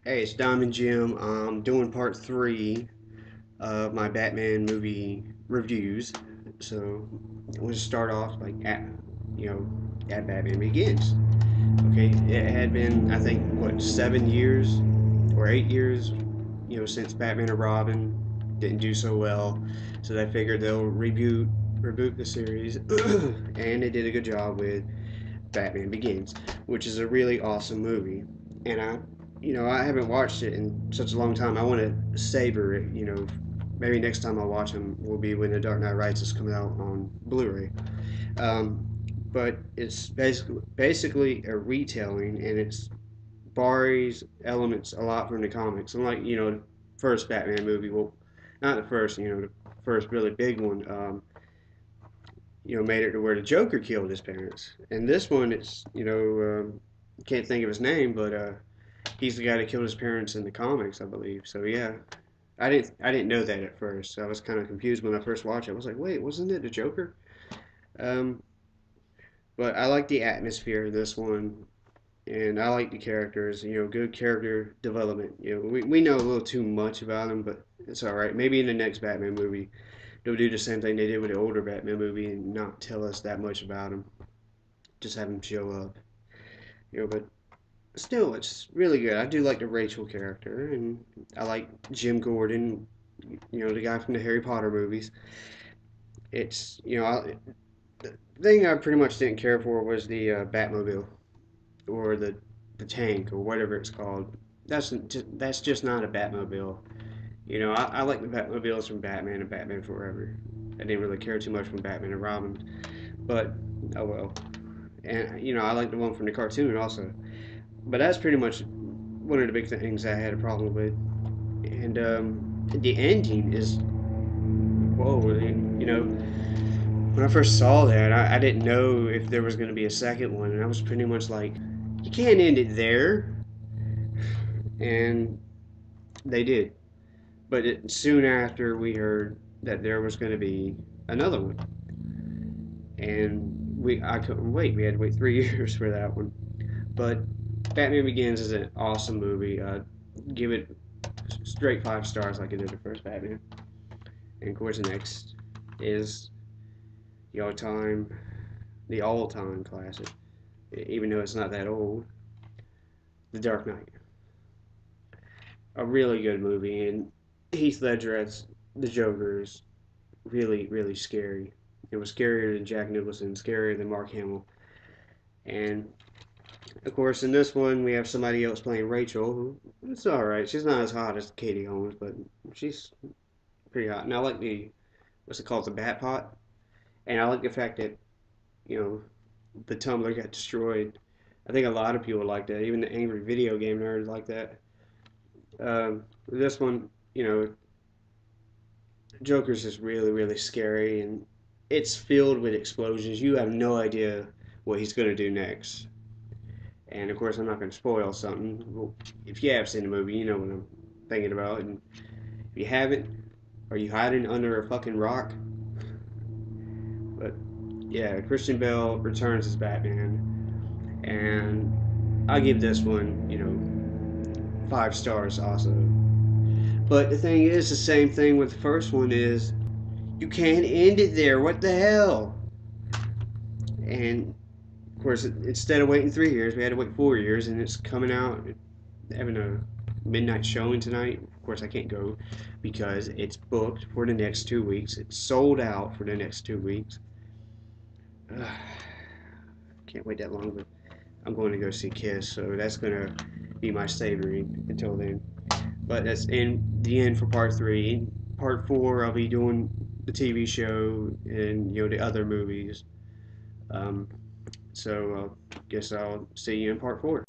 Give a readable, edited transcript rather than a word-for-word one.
Hey, it's Diamond Jim. I'm doing part three of my Batman movie reviews. So we'll just start off you know, at Batman Begins. Okay, it had been, I think, what, 7 years or 8 years, since Batman and Robin didn't do so well. So they figured they'll reboot the series, and they did a good job with Batman Begins, which is a really awesome movie. And I haven't watched it in such a long time. I want to savor it. Maybe next time I watch them will be when The Dark Knight Rises comes out on Blu-ray. Um, but it's basically a retelling, and it's borrows elements a lot from the comics. Unlike the first Batman movie, well, not the first, the first really big one. Made it to where the Joker killed his parents. And this one, it's can't think of his name, but he's the guy that killed his parents in the comics, I believe. So yeah, I didn't know that at first. So I was kind of confused when I first watched it. I was like, wait, wasn't it the Joker? Um, but I like the atmosphere of this one, and I like the characters. Good character development. We know a little too much about them, but it's all right. Maybe in the next Batman movie, they'll do the same thing they did with the older Batman movie and not tell us that much about him. Just have him show up. But still, it's really good. I do like the Rachel character, and I like Jim Gordon, the guy from the Harry Potter movies. It's, the thing I pretty much didn't care for was the Batmobile or the tank or whatever it's called. That's just not a Batmobile. I like the Batmobiles from Batman and Batman Forever. I didn't really care too much from Batman and Robin, but oh well. And I like the one from the cartoon also. But that's pretty much one of the big things I had a problem with. And the ending is whoa. When I first saw that, I didn't know if there was going to be a second one, and I was pretty much like, you can't end it there. And they did. But soon after, we heard that there was going to be another one, and I couldn't wait. We had to wait 3 years for that one. But Batman Begins is an awesome movie. Give it straight 5 stars like I did the first Batman. And of course, the next is the all-time classic, even though it's not that old, The Dark Knight. A really good movie, and Heath Ledger as the Joker is really, really scary. It was scarier than Jack Nicholson, scarier than Mark Hamill. And of course, in this one, we have somebody else playing Rachel, who it's all right. She's not as hot as Katie Holmes, but she's pretty hot. And I like what's it called, the Bat Pot. And I like the fact that you know the Tumblr got destroyed. I think a lot of people like that. Even the angry video game nerds like that. This one, Joker's just really, really scary, and it's filled with explosions. You have no idea what he's going to do next. And of course, I'm not going to spoil something. Well, if you have seen the movie, you know what I'm thinking about. And if you haven't, are you hiding under a fucking rock? But yeah, Christian Bale returns as Batman, and I give this one, 5 stars also. But the thing is, the same thing with the first one is you can't end it there. What the hell? And of course, instead of waiting 3 years, we had to wait 4 years, and it's coming out. Having a midnight showing tonight. Of course, I can't go because it's booked for the next 2 weeks. It's sold out for the next 2 weeks. Can't wait that long, but I'm going to go see Kiss, so that's going to be my savoring until then. But that's in the end for part three. In part four, I'll be doing the TV show and the other movies. So guess I'll see you in part four.